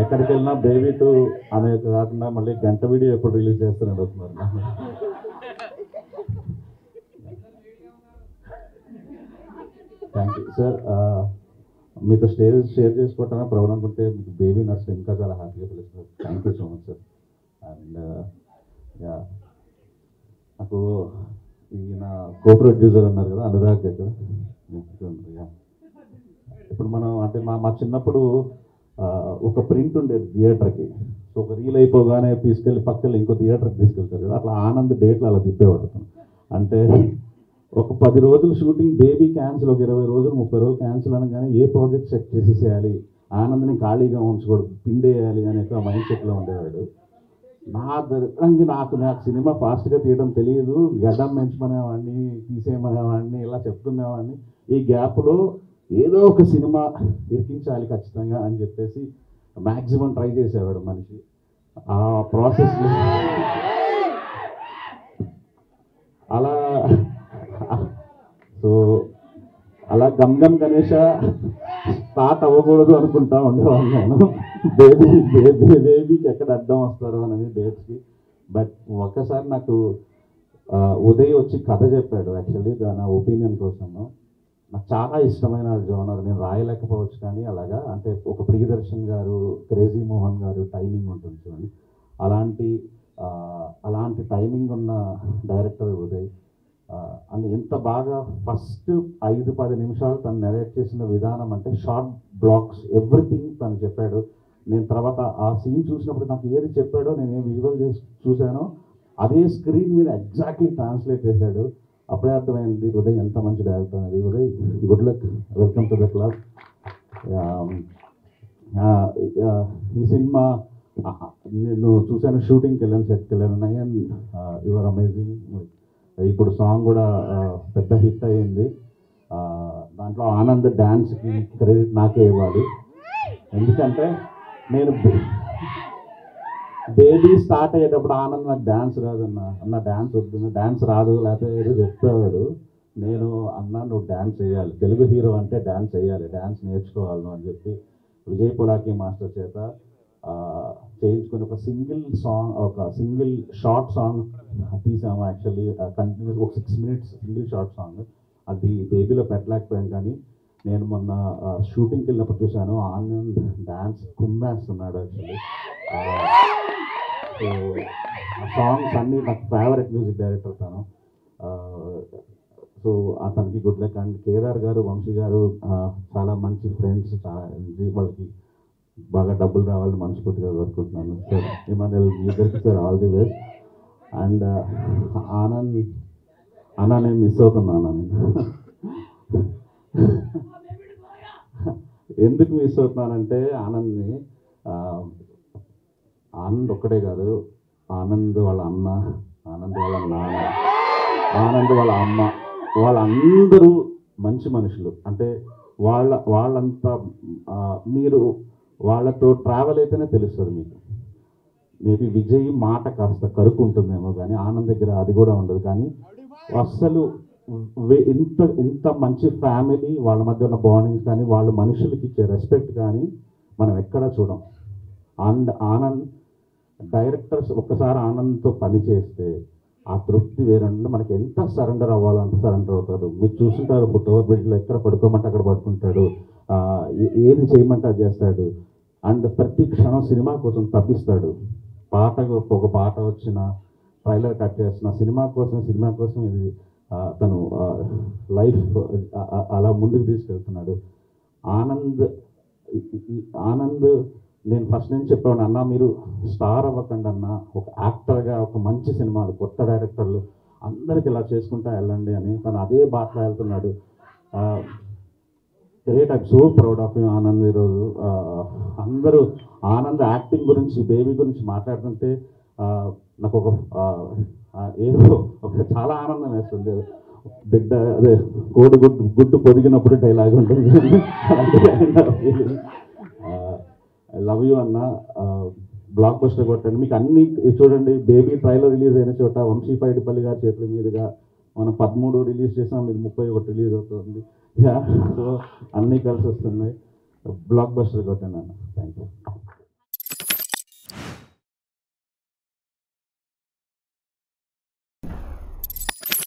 ఎక్కడికి వెళ్ళినా బేబీ 2 అనే కాకుండా మళ్ళీ గంట వీడియో ఎప్పుడు రిలీజ్ చేస్తారని అడుగుతున్నారు. Thank you sir. మీతో స్టేజ్ షేర్ చేసుకోవటమే ప్రవణం అనుకుంటే మీకు బేబీ నర్స్ ఇంకా చాలా హ్యాపీగా పిలుస్తారు. Thank you so much sir. And yeah, నాకు ఈయన కో ప్రొడ్యూసర్ అన్నారు కదా అనురాగ్ దగ్గర. ఇప్పుడు మనం అంటే మా చిన్నప్పుడు ఒక ప్రింట్ ఉండేది థియేటర్కి. సో ఒక రీల్ అయిపోగానే తీసుకెళ్ళి పక్కన ఇంకో థియేటర్కి తీసుకెళ్తారు కదా, అట్లా ఆనంద్ డేట్లు అలా తిప్పేవాడు. అంటే ఒక 10 రోజులు షూటింగ్ బేబీ క్యాన్సిల్, ఒక 20 రోజులు 30 రోజులు క్యాన్సిల్ అనగానే ఏ ప్రాజెక్ట్ సెట్ చేసేసేయాలి, ఆనంద్ని ఖాళీగా ఉంచకూడదు, పిండేయాలి అనే ఒక మైండ్ సెట్లో ఉండేవాడు. నాకు సినిమా ఫాస్ట్గా తీయడం తెలియదు, గడ్డం పెంచుకునేవాడిని, తీసేయమనేవాడిని, ఇలా చెప్తునేవాడిని. ఈ గ్యాప్లో ఏదో ఒక సినిమా ఇరికించాలి ఖచ్చితంగా అని చెప్పేసి మ్యాక్సిమం ట్రై చేసేవాడు మనిషి. ఆ ప్రాసెస్లో అలా సో అలా గమ్ గణేష స్టార్ట్ అవ్వకూడదు అనుకుంటా ఉండేవాళ్ళు నేను. బేబీకి ఎక్కడ అడ్డం వస్తారు అనేది డేట్స్కి. బట్ ఒక్కసారి నాకు ఉదయ్ వచ్చి కథ చెప్పాడు. యాక్చువల్లీ నా ఒపీనియన్ కోసము. నాకు చాలా ఇష్టమైన జోనర్, నేను రాయలేకపోవచ్చు కానీ అలాగా, అంటే ఒక ప్రియదర్శన్ గారు, క్రేజీ మోహన్ గారు టైమింగ్ ఉంటుంది చూడండి, అలాంటి టైమింగ్ ఉన్న డైరెక్టర్ ఉదయ్. అండ్ ఎంత బాగా ఫస్ట్ 5-10 నిమిషాలు తను నెరేట్ చేసిన విధానం, అంటే షార్ట్ బ్లాక్స్ ఎవ్రీథింగ్ తను చెప్పాడు. నేను తర్వాత ఆ సీన్ చూసినప్పుడు నాకు ఏది చెప్పాడో, నేను ఏం విజువల్ చేసి చూశానో అదే స్క్రీన్ మీద ఎగ్జాక్ట్లీ ట్రాన్స్లేట్ చేశాడు. అప్పుడే అర్థమైంది ఉదయ్ ఎంత మంచి డైరెక్టర్ అనేది. Uday, good luck, welcome to the club. ఈ సినిమా నేను చూశాను, షూటింగ్కి వెళ్ళాను, సెట్కి వెళ్ళాను. Nayan, your amazing. ఇప్పుడు సాంగ్ కూడా పెద్ద హిట్ అయ్యింది. దాంట్లో ఆనంద్ డ్యాన్స్కి క్రెడిట్ నాకే ఇవ్వాలి. ఎందుకంటే నేను బేబీ స్టార్ట్ అయ్యేటప్పుడు ఆనంద్ నాకు డ్యాన్స్ రాదన్న డ్యాన్స్ వద్దు, డ్యాన్స్ రాదు, లేకపోతే ఏదో చెప్పేవాడు. నేను నువ్వు డ్యాన్స్ చేయాలి, తెలుగు హీరో అంటే డ్యాన్స్ చేయాలి, డ్యాన్స్ నేర్చుకోవాలి అని చెప్పి విజయ్ పులాకి మాస్టర్ చేత చేయించుకొని ఒక సింగిల్ షార్ట్ సాంగ్ తీసాము. యాక్చువల్లీ కంటిన్యూస్ ఒక 6 minutes సింగిల్ షార్ట్ సాంగ్. అది బేబీలో పెట్టలేకపోయాను, కానీ నేను మొన్న షూటింగ్కి వెళ్ళినప్పుడు చూశాను, ఆనంద్ డ్యాన్స్ కుమ్మేస్తున్నాడు యాక్చువల్లీ. సో ఆ సాంగ్స్ అన్నీ నాకు ఫేవరెట్ మ్యూజిక్ డైరెక్టర్ తను. సో అతనికి గుడ్ లక్. అండ్ కేదార్ గారు, వంశీ గారు చాలా మంచి ఫ్రెండ్స్, చాలా వాళ్ళకి బాగా డబ్బులు రావాలని మనస్ఫూర్తిగా కోరుకుంటున్నాను సార్. ఇమానుయల్, మీ ఇద్దరికి sir all the best. And Anand నేను మిస్ అవుతున్నాను. ఎందుకు మిస్ అవుతున్నానంటే ఆనంద్ ఒక్కడే కాదు, ఆనంద్ వాళ్ళ అన్న, ఆనంద్ వాళ్ళ నాన్న, ఆనంద్ వాళ్ళ అమ్మ, వాళ్ళందరూ మంచి మనుషులు. అంటే వాళ్ళంతా మీరు వాళ్ళతో ట్రావెల్ అయితేనే తెలుస్తుంది మీకు. మేబీ విజయ్ మాట కాస్త కరుకుంటుందేమో, కానీ ఆనంద్ దగ్గర అది కూడా ఉండదు. కానీ అస్సలు ఇంత మంచి ఫ్యామిలీ, వాళ్ళ మధ్య ఉన్న బాండింగ్స్ కానీ, వాళ్ళ మనుషులకి ఇచ్చే రెస్పెక్ట్ కానీ మనం ఎక్కడా చూడం. అండ్ ఆనంద్ డైరెక్టర్స్ ఒక్కసారి ఆనంద్తో పని చేస్తే ఆ తృప్తి వేరంటే, మనకి ఎంత సరెండర్ అవ్వాలో అంత సరెండర్ అవుతారు. మీరు చూస్తుంటారు, ఫుట్ఓవర్ బ్రిడ్జ్లో ఎక్కడ పడుకోమంటే అక్కడ పడుకుంటాడు, ఏది చేయమంటే అది చేస్తాడు. అండ్ ప్రతి క్షణం సినిమా కోసం తప్పిస్తాడు. ఒక పాట వచ్చిన, ట్రైలర్ కట్ చేసిన, సినిమా కోసం ఇది తను లైఫ్ అలా ముందుకు తీసుకెళ్తున్నాడు. ఆనంద్ నేను ఫస్ట్ నుంచి చెప్పాను, అన్న మీరు స్టార్ అవ్వకండి అన్న, ఒక యాక్టర్గా ఒక మంచి సినిమాలు, కొత్త డైరెక్టర్లు అందరికి ఇలా చేసుకుంటా వెళ్ళండి అని. తను అదే బాటలో వెళ్తున్నాడు. Great, I'm so proud of you Anand. ఈరోజు అందరూ ఆనంద్ యాక్టింగ్ గురించి, బేబీ గురించి మాట్లాడుతుంటే నాకు ఏదో చాలా ఆనందం వేస్తుంది. బిడ్డ అదే కోడి గుడ్డు పొదిగినప్పుడు డైలాగ్ ఉంటుంది. ఐ లవ్ యూ అన్న. బ్లాక్ బస్టర్ కొట్టండి. మీకు అన్ని చూడండి, బేబీ ట్రైలర్ రిలీజ్ అయిన చోట వంశీ పైడిపల్లి గారి చేతుల మీదుగా మనం 13 రిలీజ్ చేసాం, ఇది 31 రిలీజ్ అవుతుంది. సో అన్నీ కలిసి వస్తున్నాయి. బ్లాక్ బస్టర్ కొట్టండి అన్న.